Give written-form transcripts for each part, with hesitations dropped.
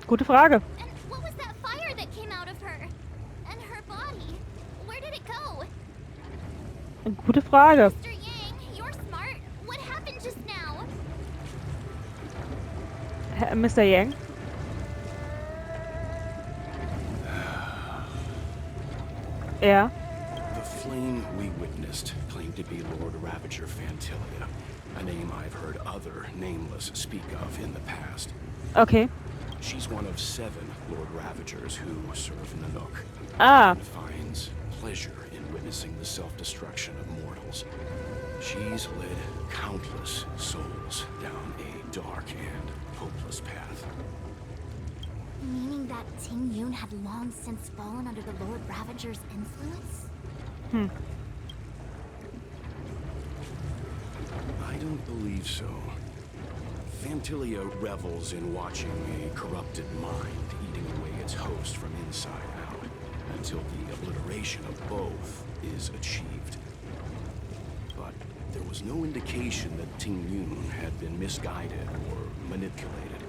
Gute Frage. And what was that fire that came out of her? And her body? Where did it go? Gute Frage. Mr. Yang, you're smart. What happened just now? Mr. Yang? Ja. The flame we witnessed claimed to be Lord Ravager Fantilia, a name I've heard other nameless speak of in the past. Okay. She's one of 7 Lord Ravagers who serve Nanook. Ah. And finds pleasure in witnessing the self-destruction of mortals. She's led countless souls down a dark and hopeless path. Meaning that Ting Yun had long since fallen under the Lord Ravager's influence? I don't believe so. Fantilia revels in watching a corrupted mind eating away its host from inside out, until the obliteration of both is achieved. But there was no indication that Ting Yun had been misguided or manipulated.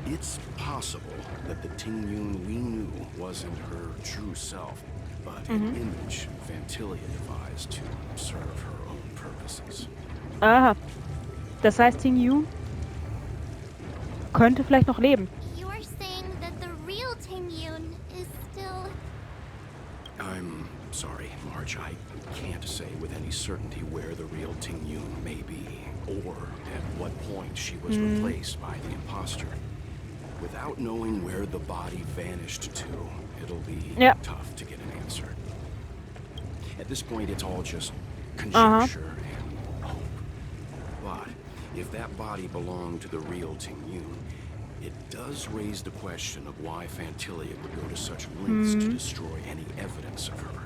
It's possible that the Ting Yun we knew wasn't her true self, but an image Fantilia devised to serve her own purposes. Aha. Das heißt, Ting Yun könnte vielleicht noch leben. You're saying that the real Ting Yun is still... I'm sorry, Marge. I can't say with any certainty where the real Ting Yun may be, or at what point she was replaced by the imposter. Without knowing where the body vanished to, it'll be tough to get an answer. At this point, it's all just conjecture and hope. But if that body belonged to the real Ting Yun, it does raise the question of why Fantilia would go to such lengths to destroy any evidence of her.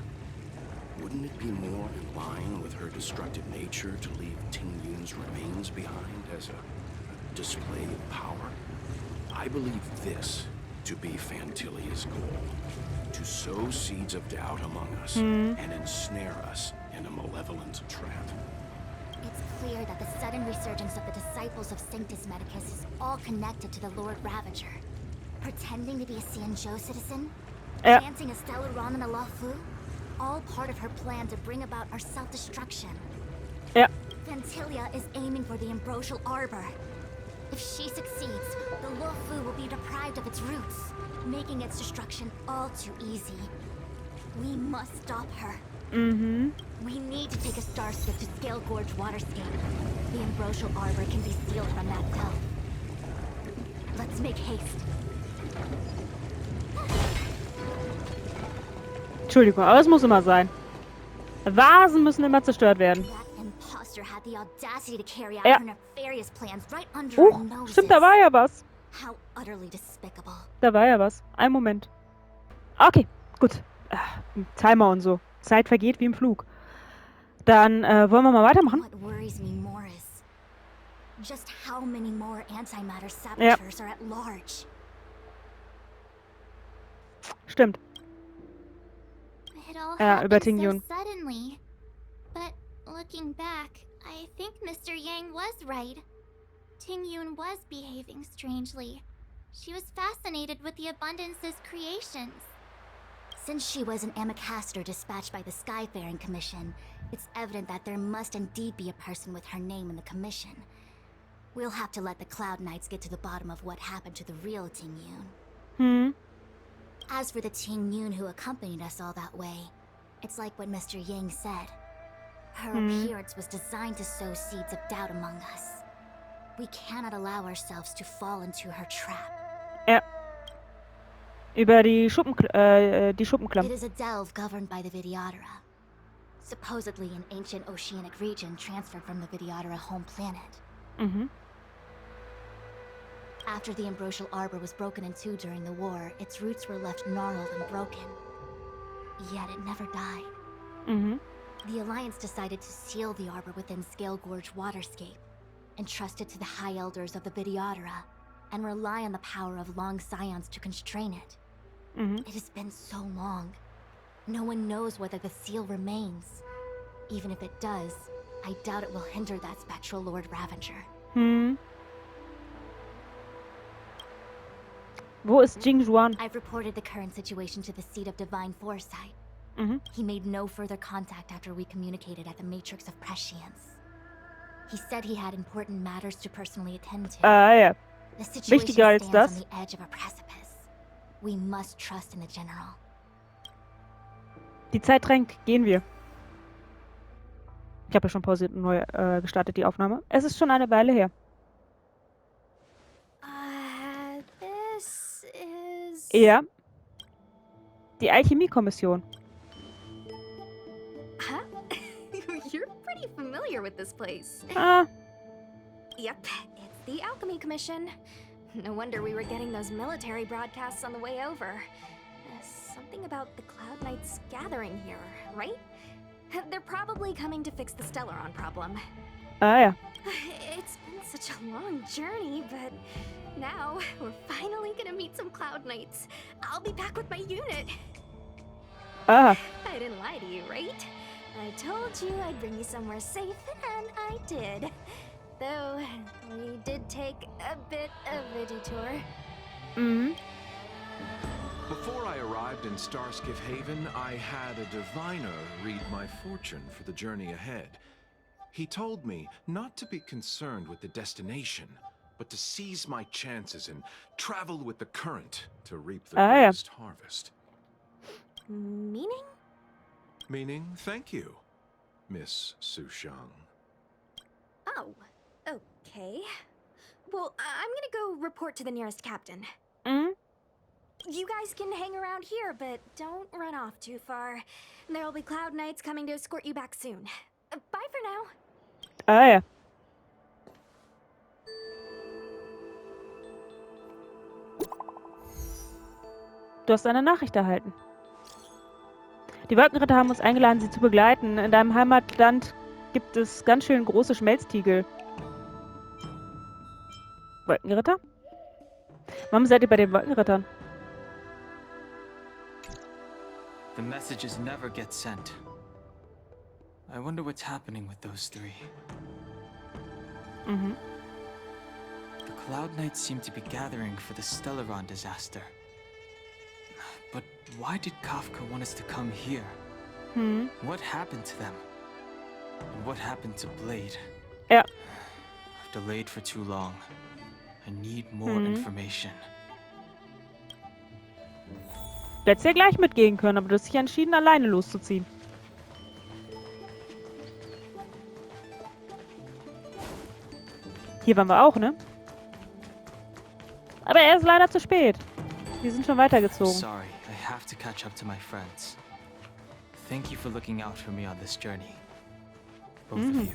Wouldn't it be more in line with her destructive nature to leave Ting Yun's remains behind as a display of power? I believe this to be Fantilia's goal. To sow seeds of doubt among us and ensnare us in a malevolent trap. It's clear that the sudden resurgence of the disciples of Sanctus Medicus is all connected to the Lord Ravager. Pretending to be a Xianzhou citizen? Dancing a stellar ramen a la Fu? All part of her plan to bring about our self-destruction. Ja. Fantilia is aiming for the Ambrosial Arbor. If she succeeds, the Lo Fu will be deprived of its roots, making its destruction all too easy. We must stop her. We need to take a star stick to Scale Gorge Waterscape. The Ambrosial Arbor can be sealed from that delve. Let's make haste. Entschuldigung, aber es muss immer sein. Vasen müssen immer zerstört werden. That imposter had the audacity to carry out her nefarious plans right under our noses. Stimmt, da war ja was. How utterly despicable. Da war ja was. Ein Moment. Okay, gut. Timer und so. Zeit vergeht wie im Flug. Dann wollen wir mal weitermachen. What worries me more is just how many more antimatter saboteurs are at large. Stimmt. It all Ja, über happened Ting so Yun. suddenly. But looking back, I think Mr. Yang was right. Ting Yun was behaving strangely. She was fascinated with the Abundance's creations. Since she was an Amicastor dispatched by the Skyfaring Commission, it's evident that there must indeed be a person with her name in the commission. We'll have to let the Cloud Knights get to the bottom of what happened to the real Ting Yun. As for the Ting Yun who accompanied us all that way, it's like what Mr. Yang said. Her appearance was designed to sow seeds of doubt among us. We cannot allow ourselves to fall into her trap. Ja. Über die Schuppenklamm. It is a delve governed by the Vidyadhara. Supposedly an ancient oceanic region transferred from the Vidyadhara home planet. After the Ambrosial Arbor was broken in two during the war, its roots were left gnarled and broken. Yet it never died. The Alliance decided to seal the Arbor within Scale Gorge Waterscape, entrust it to the High Elders of the Vidyadhara, and rely on the power of long scions to constrain it. It has been so long. No one knows whether the seal remains. Even if it does, I doubt it will hinder that spectral Lord Ravager. Wo ist Jing Juan? I've reported the current situation to the seat of divine foresight. Mhm. He made no further contact after we communicated at the Matrix of Prescience. He said he had important matters to personally attend to. Ja. The situation Wichtiger als stands das. on the edge of a precipice. We must trust in the General. Die Zeit drängt. Gehen wir. Ich habe ja schon pausiert und neu gestartet, die Aufnahme. Es ist schon eine Weile her. This is... Ja. Die Alchemie-Kommission. Huh? You're pretty familiar with this place. Ah, Yep, it's the Alchemy Commission. No wonder we were getting those military broadcasts on the way over. Something about the Cloud Knights gathering here, right? They're probably coming to fix the Stellaron problem. ja. It's been such a long journey, but now we're finally gonna meet some Cloud Knights. I'll be back with my unit. Aha. I didn't lie to you, right? I told you I'd bring you somewhere safe, and I did. Though, we did take a bit of a detour. Mhm. Before I arrived in Starskiff Haven, I had a diviner read my fortune for the journey ahead. He told me not to be concerned with the destination, but to seize my chances and travel with the current to reap the Ah, ja. greatest harvest. Meaning? Meaning, thank you, Miss Sushang. Oh, okay. Well, I'm gonna go report to the nearest captain. Mhm. You guys can hang around here, but don't run off too far. There'll be Cloud Knights coming to escort you back soon. Bye for now. Ja. Du hast eine Nachricht erhalten. Die Wolkenritter haben uns eingeladen, sie zu begleiten. In deinem Heimatland gibt es ganz schön große Schmelztiegel. Wolkenritter? Warum seid ihr bei den Wolkenrittern? The messages never get sent. I wonder what's happening with those three. Mhm. The Cloud Knights seem to be gathering for the Stellaron disaster. But why did Kafka want us to come here? Hm. What happened to them? And what happened to Blade? Ja. I've delayed for too long. I need more information. Du hättest ja gleich mitgehen können, aber du hast dich entschieden, alleine loszuziehen. Hier waren wir auch, ne? Aber er ist leider zu spät. Wir sind schon weitergezogen. Sorry, I have to catch up to my friends. Thank you for looking out for me on this journey. Both of you.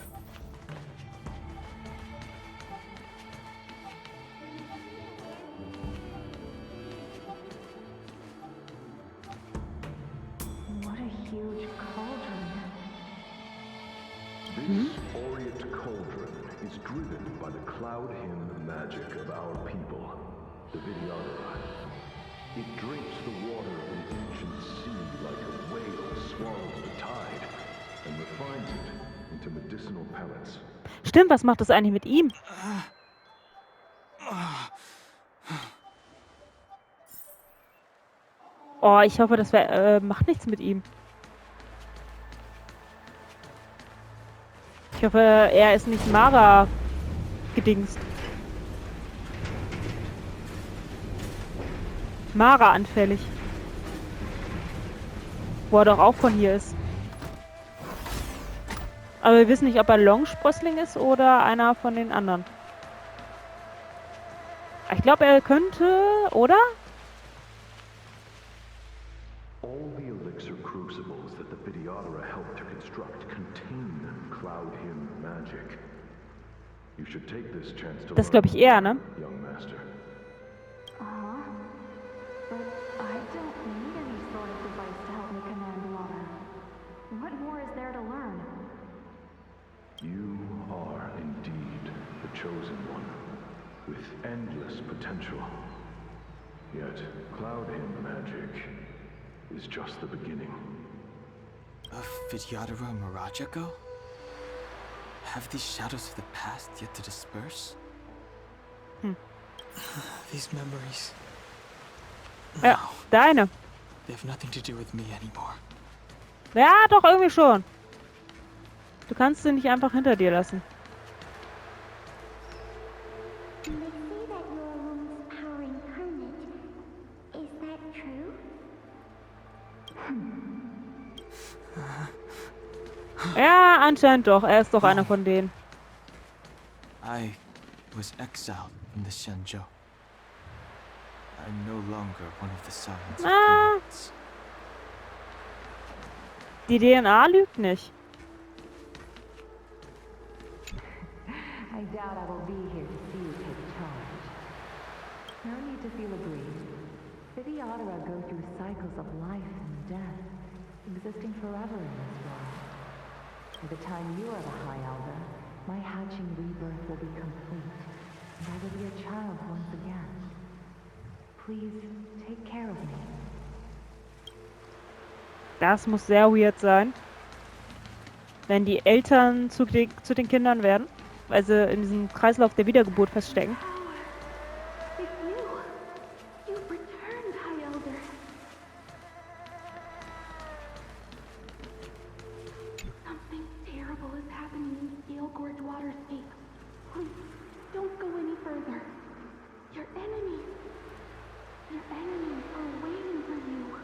What a huge cauldron. This Orient cauldron is driven by the cloud hymn magic of our people, the Vidyadhara. It drinks the water of an ancient sea like a whale swallows the tide and refines it into medicinal pellets. Stimmt, was macht das eigentlich mit ihm? Oh, ich hoffe, das macht nichts mit ihm. Ich hoffe, er ist nicht Mara gedingst. Mara anfällig. Wo er doch auch von hier ist. Aber wir wissen nicht, ob er Longsprössling ist oder einer von den anderen. Ich glaube, er könnte, oder? All the elixir crucibles that the Vidyadhara helped to construct contain cloud hymn magic. You should take this chance to Das glaube ich eher, ne? young master. But I don't need any sort of device to help me command water. What more is there to learn? You are indeed the chosen one, with endless potential. Yet, cloud hymn magic is just the beginning. Of Vidyadhara and Miraja go? Have these shadows of the past yet to disperse? These memories. Ja, deine. They have nothing to do with me anymore. Ja, doch, irgendwie schon. Du kannst sie nicht einfach hinter dir lassen. They say that you're a woman's power incarnate. Is that true? Ja, anscheinend doch. Er ist doch einer von denen. I was exiled from the Shenzhou. I'm no longer one of the Silence Pyramids. Die DNA lügt nicht. I doubt I will be here to see you take charge. No need to feel aggrieved. Vidyadhara go through cycles of life and death, existing forever in this world. By the time you are the High Elder, my hatching rebirth will be complete, and I will be a child once again. Please take care of me. Das muss sehr weird sein. Wenn die Eltern zu den Kindern werden, weil sie in diesem Kreislauf der Wiedergeburt feststecken. It's you. You've returned, High Elder. Something terrible is happening in Steel Gorge Waterscape. Please, don't go any further. Your enemies are waiting for you.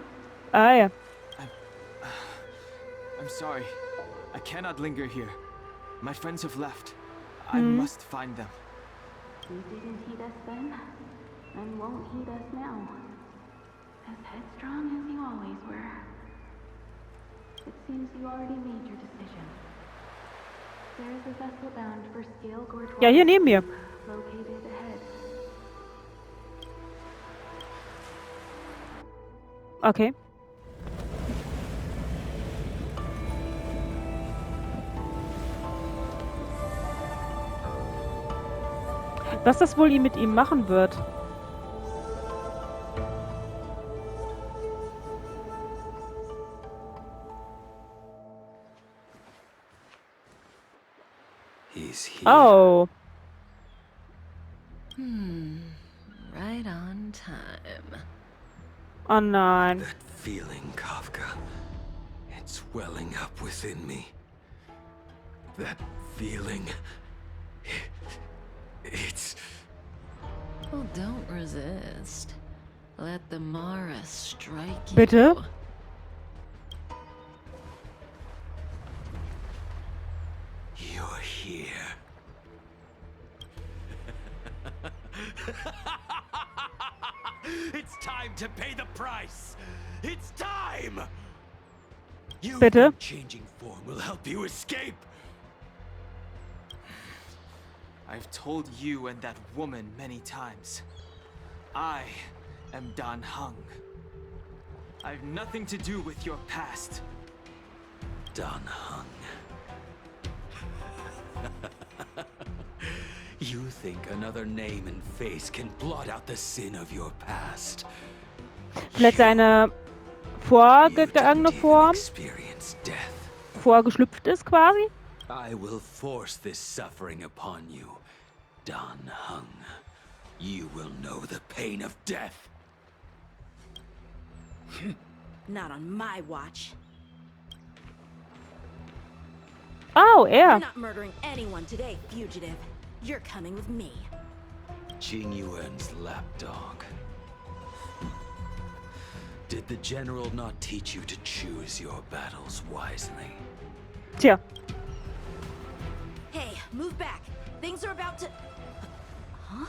Ah ja. I'm sorry. I cannot linger here. My friends have left. I must find them. You didn't heed us then, and won't heed us now. As headstrong as you always were. It seems you already made your decision. There is a vessel bound for Scale Gorge. Ja, hier neben mir. Located ahead. Okay. Was das wohl mit ihm machen wird? He's here. Oh. Right on time. Oh nein. That feeling, Kafka. It's welling up within me. That feeling. It's... Well, don't resist. Let the Mara strike you. Bitte? You're here. It's time to pay the price. It's time. You Bitte? think changing form will help you escape. I've told you and that woman many times. I am Dan Heng. I've nothing to do with your past. Dan Heng. You think another name and face can blot out the sin of your past? Vielleicht seine vorgegangene Form, vorgeschlüpft ist quasi. I will force this suffering upon you, Dan Heng. You will know the pain of death. Not on my watch. Oh, You're er. not murdering anyone today, fugitive. You're coming with me. Jing Yuan's lapdog. Did the general not teach you to choose your battles wisely? Tja. Hey, move back. Things are about to... Huh?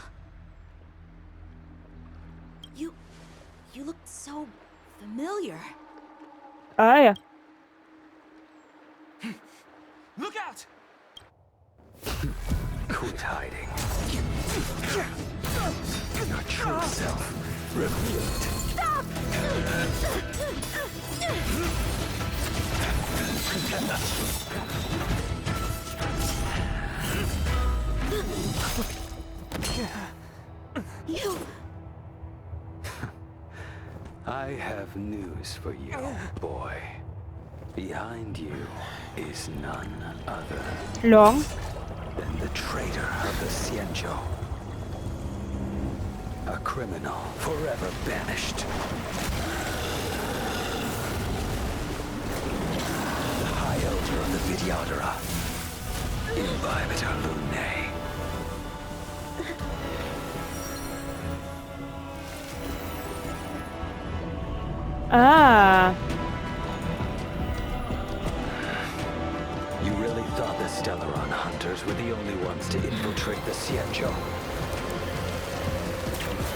You look so familiar. Ah ja. Look out! Quit hiding. Your true self revealed. Stop! You... I have news for you, boy. Behind you is none other Long. than the traitor of the Xianzhou. A criminal, forever banished. The High Elder of the Vidyadhara. Imbibitor Lunae. Ah. You really thought the Stellaron hunters were the only ones to infiltrate the Xianzhou?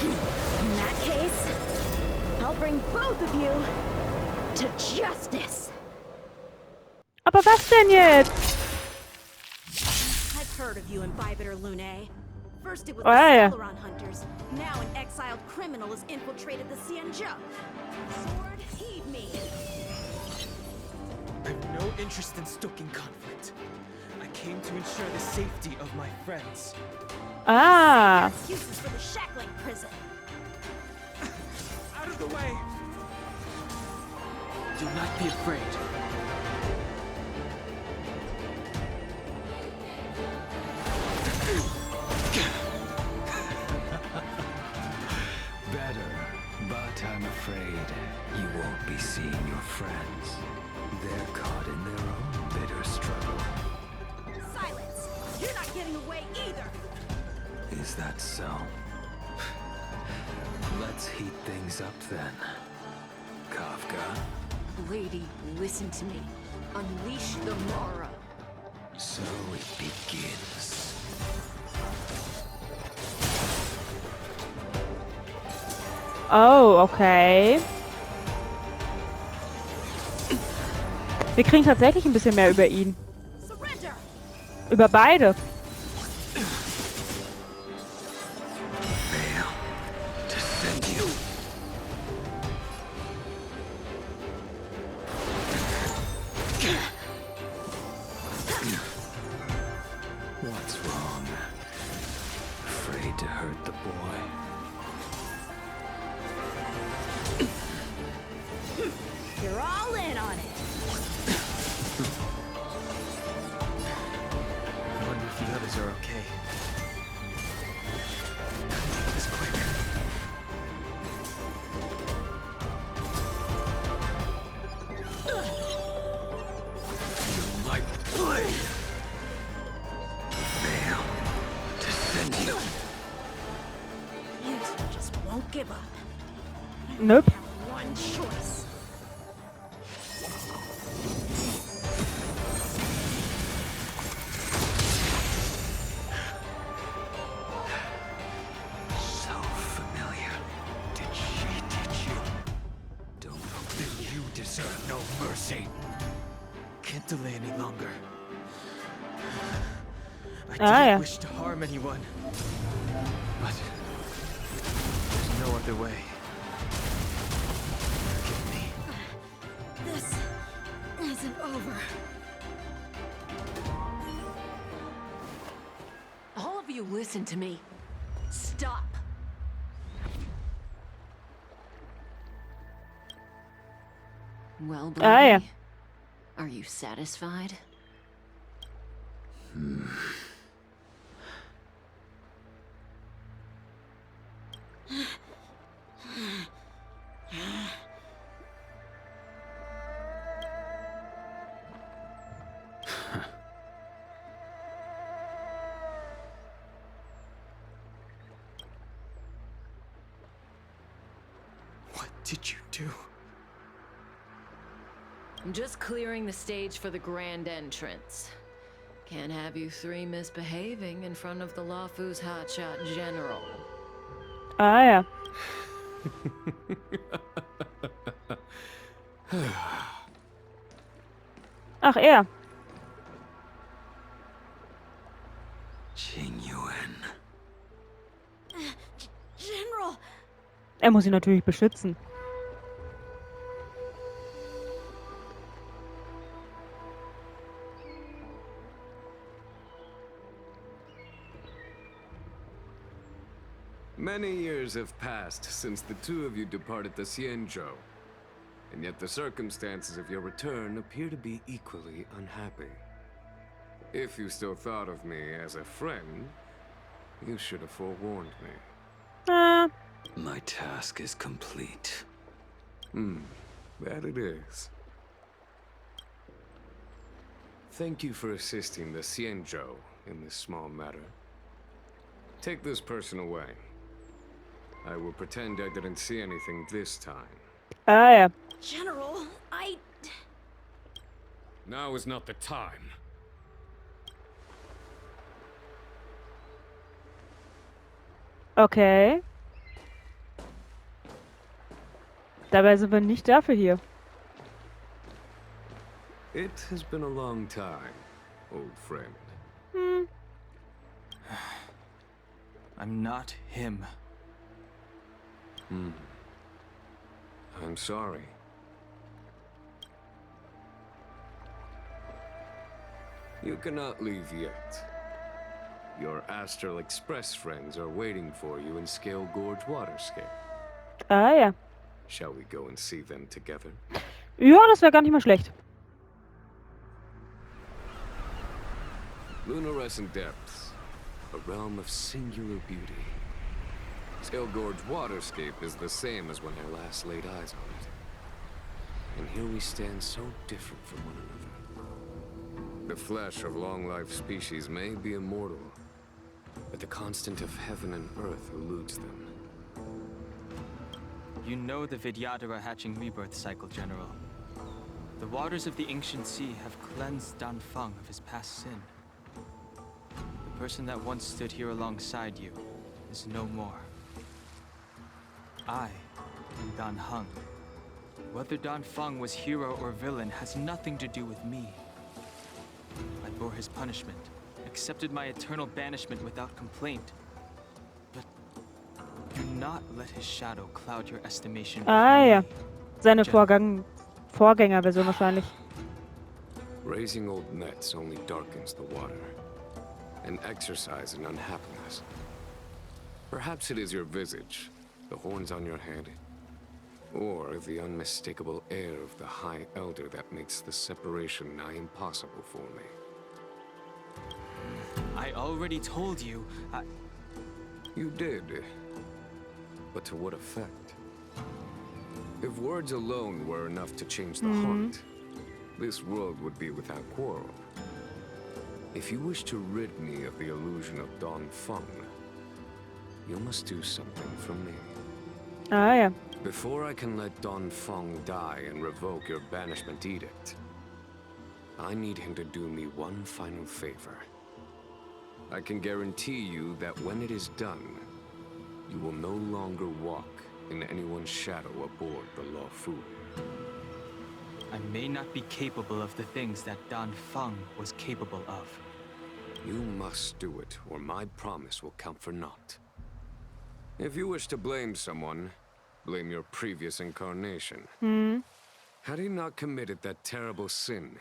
In that case, I'll bring both of you to justice. Aber was denn jetzt? I've heard of you, Imbibitor Lunae. First it was Oh, the yeah. Stellaron hunters. Now an exiled criminal has infiltrated the Xianzhou. Sword, heed me. I have no interest in stoking conflict. I came to ensure the safety of my friends. Ah. Excuses for the shackling prison. Out of the way! Do not be afraid. Better, but I'm afraid you won't be seeing your friends. They're caught in their own bitter struggle. Silence! You're not getting away either! Is that so? Let's heat things up then. Kafka. Lady, listen to me. Unleash the Mara. So it begins. Oh, okay. Wir kriegen tatsächlich ein bisschen mehr über ihn. Surrender! Über beide. Fail to send you. What's wrong? Afraid to hurt the boy? You're all in on it! I wonder if the others are okay. It's quick. You like play? Fail to send you. You two just won't give up. Nope. Have one choice. So familiar. Did she teach you? Don't then you deserve no mercy. Can't delay any longer. I Ah, didn't yeah. wish to harm anyone. But there's no other way. Forgive me. This isn't over. All of you listen to me. Stop. Well, Blondie, Ah, yeah. are you satisfied? What did you do? I'm just clearing the stage for the grand entrance. Can't have you three misbehaving in front of the Lafu's hotshot general. Ah ja. Ach, er. Qingyuan. General! Er muss ihn natürlich beschützen. Many years have passed since the two of you departed the Xianzhou, and yet the circumstances of your return appear to be equally unhappy. If you still thought of me as a friend, you should have forewarned me. My task is complete. That it is. Thank you for assisting the Xianzhou in this small matter. Take this person away. I will pretend I didn't see anything this time. Ja. General, Now is not the time. Okay. Dabei sind wir nicht dafür hier. It has been a long time, old friend. I'm not him. I'm sorry. You cannot leave yet. Your Astral Express friends are waiting for you in Scale Gorge Waterscape. Ja. Shall we go and see them together? Ja, das wäre gar nicht mal schlecht. Lunarescent Depths, a realm of singular beauty. Scale Gorge Waterscape is the same as when I last laid eyes on it. And here we stand so different from one another. The flesh of long-life species may be immortal, but the constant of heaven and earth eludes them. You know the Vidyadhara hatching rebirth cycle, General. The waters of the ancient sea have cleansed Danfeng of his past sin. The person that once stood here alongside you is no more. I am Danheng. Whether Danfeng was hero or villain has nothing to do with me. I bore his punishment, accepted my eternal banishment without complaint. But do not let his shadow cloud your estimation of Ja. me. Seine Vorgängerversion wahrscheinlich. Raising old nets only darkens the water, an exercise in unhappiness. Perhaps it is your visage, the horns on your head, or the unmistakable air of the High Elder that makes the separation nigh impossible for me. I already told you, You did. But to what effect? If words alone were enough to change the heart, this world would be without quarrel. If you wish to rid me of the illusion of Danfeng, you must do something for me. Ja. Before I can let Danfeng die and revoke your banishment edict, I need him to do me one final favor. I can guarantee you that when it is done, you will no longer walk in anyone's shadow aboard the Luofu. I may not be capable of the things that Danfeng was capable of. You must do it, or my promise will count for naught. If you wish to blame someone, blame your previous incarnation. Had he not committed that terrible sin,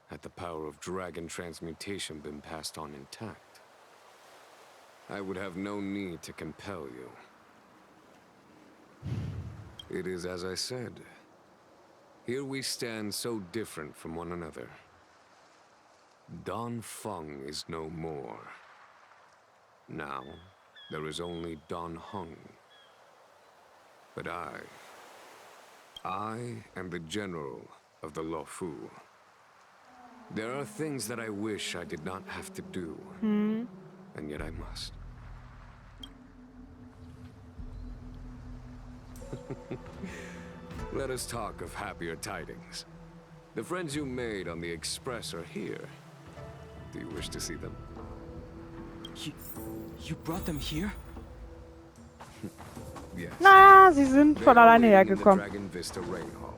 had the power of dragon transmutation been passed on intact, I would have no need to compel you. It is as I said. Here we stand so different from one another. Danfeng is no more. Now, there is only Danheng. But I am the general of the Luofu. There are things that I wish I did not have to do, and yet I must. Let us talk of happier tidings. The friends you made on the Express are here. Do you wish to see them? You brought them here? Yes. Na, sie sind von alleine hergekommen. Dragon Vista Rain Hall.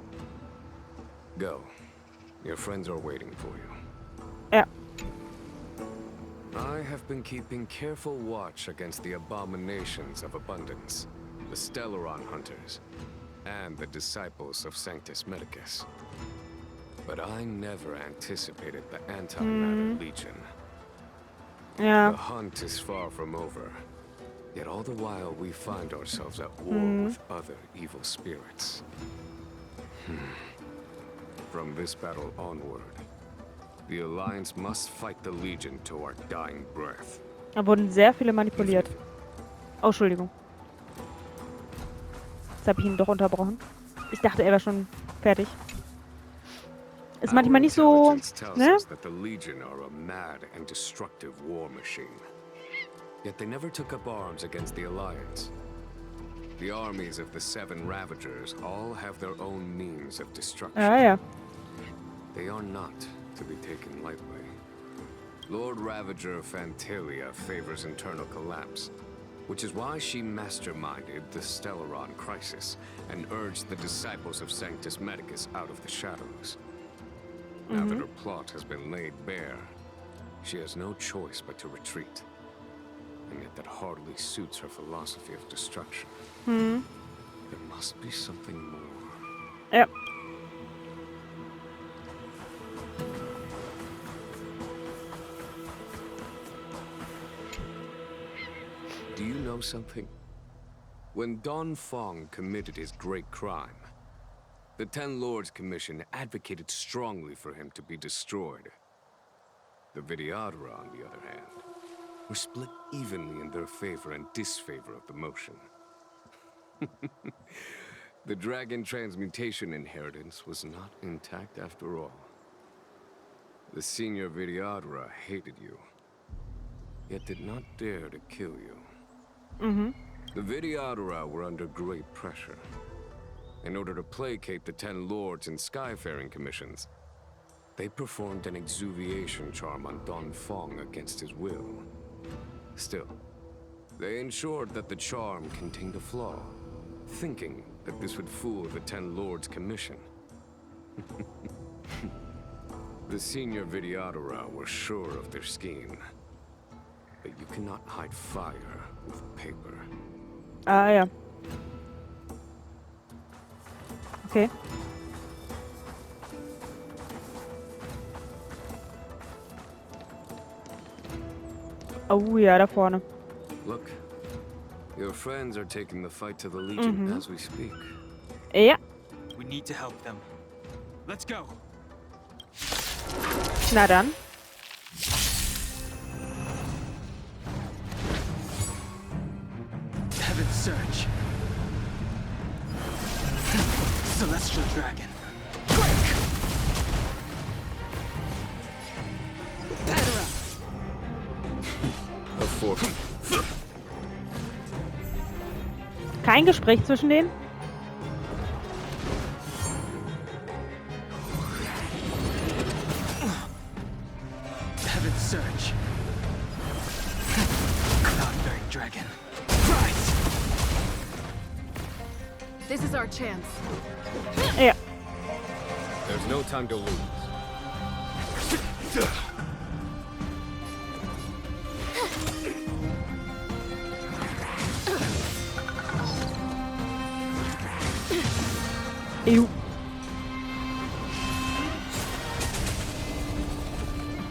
Go. Your friends are waiting for you. Ja. I have been keeping careful watch against the abominations of abundance, the Stellaron hunters, and the disciples of Sanctus Medicus. But I never anticipated the Antimatter Legion. Ja. The hunt is far from over. Yet all the while we find ourselves at war with other evil spirits. From this battle onward, the Alliance must fight the Legion to our dying breath. Da wurden sehr viele manipuliert. Oh, Entschuldigung. Jetzt habe ich ihn doch unterbrochen. Ich dachte, er wäre schon fertig. Ist manchmal nicht so, ne? That the Legion are a mad and destructive war machine. Yet they never took up arms against the Alliance. The armies of the Seven Ravagers all have their own means of destruction. Ah, ja. They are not to be taken lightly. Lord Ravager Fantalia favors internal collapse, which is why she masterminded the Stellaron crisis and urged the disciples of Sanctus Medicus out of the shadows. Now that her plot has been laid bare, she has no choice but to retreat. And yet that hardly suits her philosophy of destruction. There must be something more. Ja. Do you know something? When Don Fong committed his great crime, the Ten Lords Commission advocated strongly for him to be destroyed. The Vidyadhara, on the other hand, were split evenly in their favor and disfavor of the motion. The dragon transmutation inheritance was not intact after all. The senior Vidyadhara hated you, yet did not dare to kill you. The Vidyadhara were under great pressure. In order to placate the Ten Lords and Skyfaring Commissions, they performed an exuviation charm on Don Fong against his will. Still, they ensured that the charm contained a flaw, thinking that this would fool the Ten Lords Commission. The senior Vidyadhara were sure of their scheme, but you cannot hide fire with paper. Ah, ja. Okay. Oh ja, da vorne. Look, your friends are taking the fight to the Legion as we speak. Ja. We need to help them. Let's go. Na dann. Heaven's Surge. Celestial Dragon. Quick! Batter up! A fork. Kein Gespräch zwischen denen? Heaven's Surge. Cloud-bearing Dragon. Rise! This is our chance. Ja. There's no time to lose. Ew.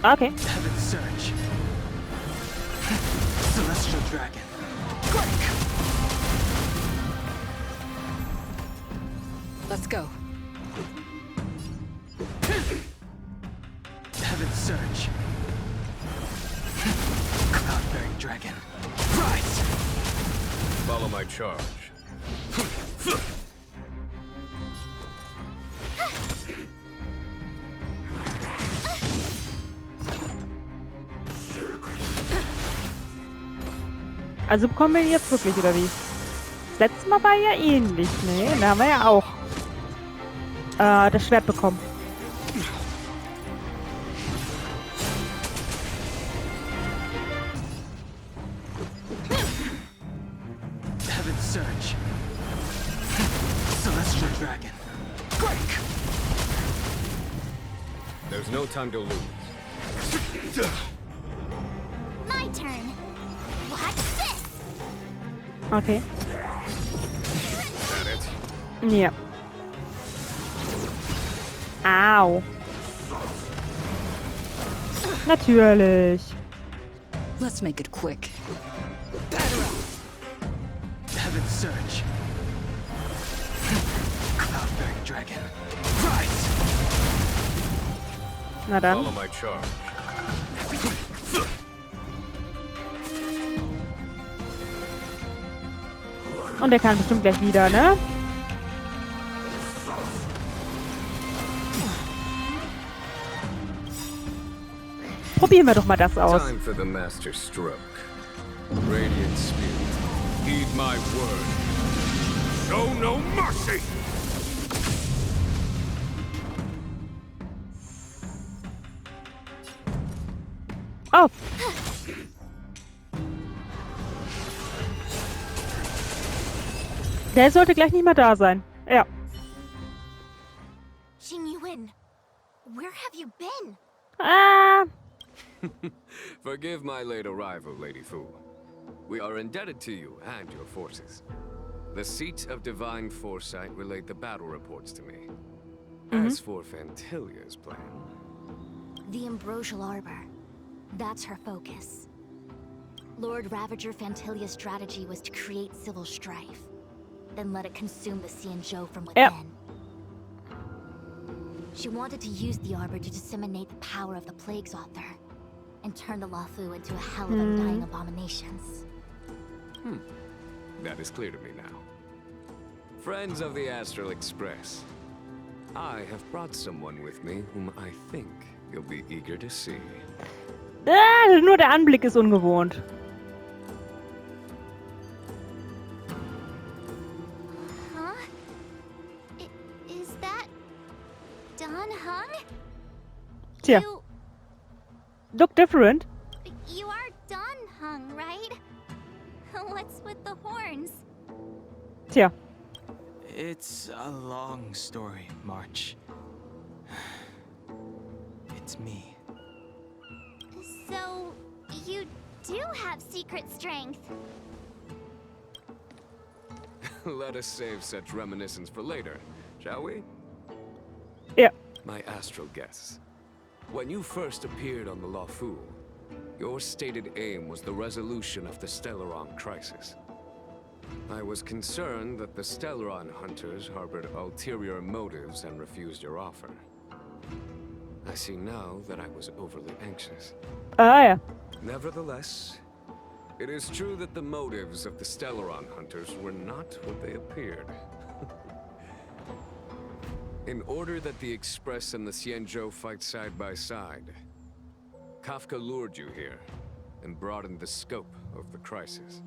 Okay. Heaven's Surge. Celestial Dragon. Quick! Let's go. Heaven's Surge. Cloud-bearing Dragon. Rise! Follow my charge. Also bekommen wir ihn jetzt wirklich, oder wie? Das letzte Mal war ja ähnlich, ne? Da haben wir ja auch das Schwert bekommen. Heaven's Surge. Celestial Dragon. Quick! There's no time to lose. My turn. Watch this! Okay. That it? Ja. Au. Natürlich. Let's make it quick. Batter up! Heaven's Surge. Cloud-bearing Dragon. Rise! Na dann. Follow my charge. Und der kann bestimmt gleich wieder, ne? Probieren wir doch mal das aus. Time for the master stroke. Radiant Spirit, heed my word. Show no mercy! Oh. Der sollte gleich nicht mehr da sein. Ja. Xingyuan, where have you been? Ah. Forgive my late arrival, Lady Fu. We are indebted to you and your forces. The seat of divine foresight relayed the battle reports to me. As for Fantilia's plan... The Ambrosial Arbor. That's her focus. Lord Ravager Fantilia's strategy was to create civil strife, then let it consume the Xianzhou from within. Yep. She wanted to use the Arbor to disseminate the power of the Plague's author, and turn the Luofu into a hell of undying abominations. That is clear to me now. Friends of the Astral Express, I have brought someone with me whom I think you'll be eager to see. Ah, nur der Anblick ist ungewohnt. Huh? Is that Don Heng? Tja. Look different. You are Don Heng, right? What's with the horns? Tja. It's a long story, March. It's me. So, you do have secret strength. Let us save such reminiscence for later, shall we? Ja. My astral guests. When you first appeared on the Luofu, your stated aim was the resolution of the Stellaron crisis. I was concerned that the Stellaron hunters harbored ulterior motives and refused your offer. I see now that I was overly anxious. Ah, ja. Nevertheless, it is true that the motives of the Stellaron hunters were not what they appeared. In order that the Express and the Xianzhou fight side by side, Kafka lured you here and broadened the scope of the crisis.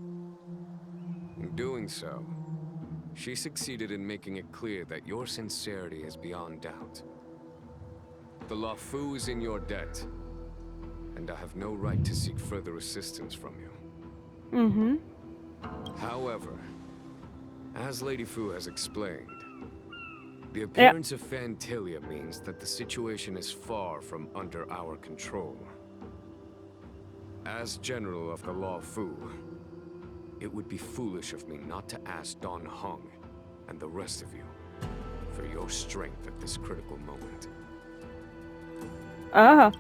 In doing so, she succeeded in making it clear that your sincerity is beyond doubt. The Luofu is in your debt, and I have no right to seek further assistance from you. However, as Lady Fu has explained, the appearance of Fantilia means that the situation is far from under our control. As General of the Luofu, it would be foolish of me not to ask Don Heng and the rest of you for your strength at this critical moment.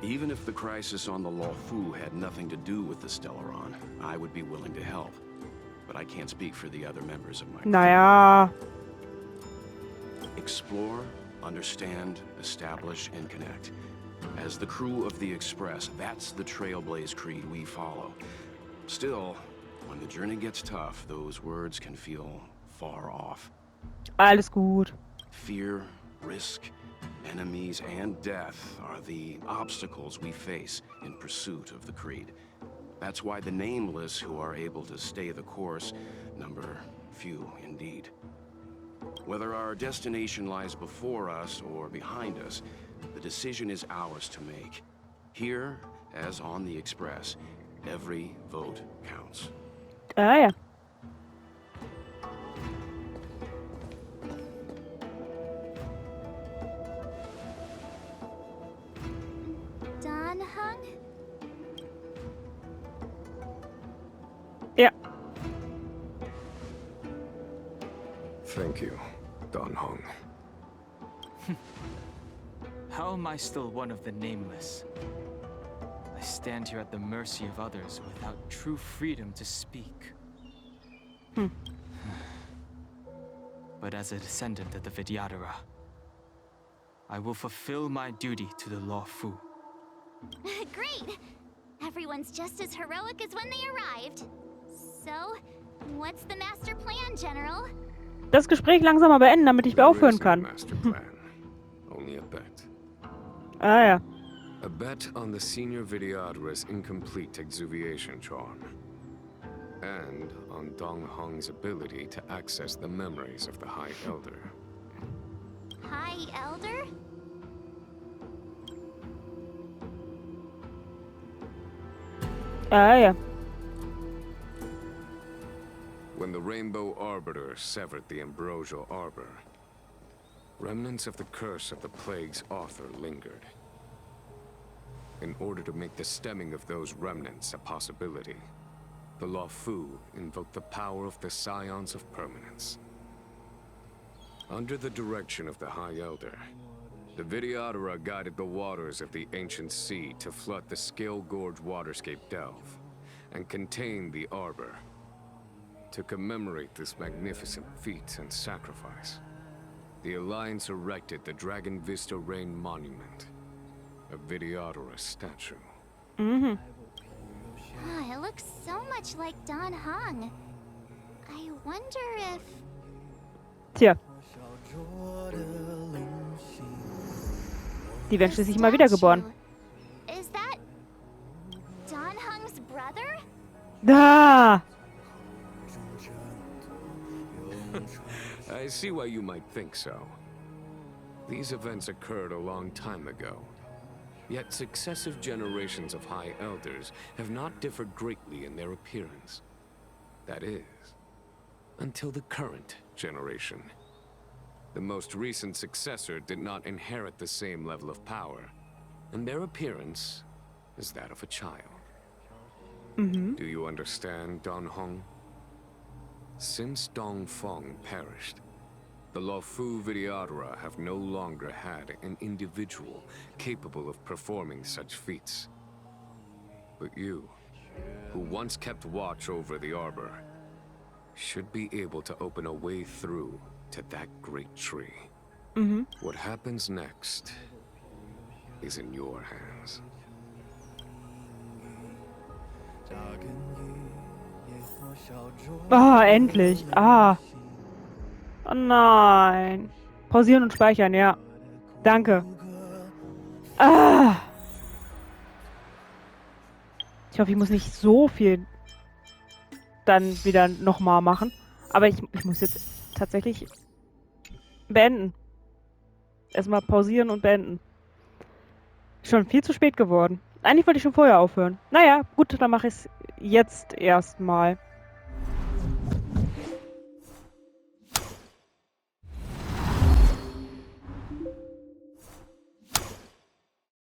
Even if the crisis on the Luofu had nothing to do with the Stellaron, I would be willing to help. But I can't speak for the other members of my crew. Naja. Explore, understand, establish, and connect. As the crew of the Express, that's the Trailblaze creed we follow. Still, when the journey gets tough, those words can feel far off. Alles gut. Fear, risk, enemies, and death are the obstacles we face in pursuit of the creed. That's why the nameless who are able to stay the course number few indeed. Whether our destination lies before us or behind us, the decision is ours to make. Here, as on the Express, every vote counts. Ah, ja. Don Heng? Ja. Thank you, Don Heng. How am I still one of the nameless? I stand here at the mercy of others without true freedom to speak. But as a descendant of the Vidyadhara, I will fulfill my duty to the Luofu. Great! Everyone's just as heroic as when they arrived. So, What's the master plan, General? Das Gespräch langsam mal beenden, damit ich aufhören kann. Only a bet. Ah ja. A bet on the senior videodra's incomplete exuviation charm. And on Dong Hong's ability to access the memories of the High Elder. High Elder? Ah ja. When the Rainbow Arbiter severed the Ambrosial Arbor, remnants of the curse of the plague's author lingered. In order to make the stemming of those remnants a possibility, the Luofu invoked the power of the Scions of Permanence. Under the direction of the High Elder, the Videodara guided the waters of the ancient sea to flood the Scale Gorge waterscape delve and contain the Arbor. To commemorate this magnificent feat and sacrifice, the Alliance erected the Dragon Vista Rain Monument, a Videodara statue. Mhm. It looks so much like Don Hong. I wonder if... Tja. Die werden schließlich mal wiedergeboren. Is that Don Hong's brother? Da! I see why you might think so. These events occurred a long time ago. Yet successive generations of High Elders have not differed greatly in their appearance. That is, until the current generation. The most recent successor did not inherit the same level of power, and their appearance is that of a child. Do you understand, Don Hong? Since Dong Feng perished, the Luofu Videodara have no longer had an individual capable of performing such feats. But you, who once kept watch over the Arbor, should be able to open a way through to that great tree. What happens next is in your hands. Ah, endlich. Ah. Oh nein. Pausieren und speichern, ja. Danke. Ah. Ich hoffe, ich muss nicht so viel dann wieder nochmal machen. Aber ich muss jetzt tatsächlich beenden. Erstmal pausieren und beenden. Schon viel zu spät geworden. Eigentlich wollte ich schon vorher aufhören. Naja, gut, dann mache ich es jetzt erstmal.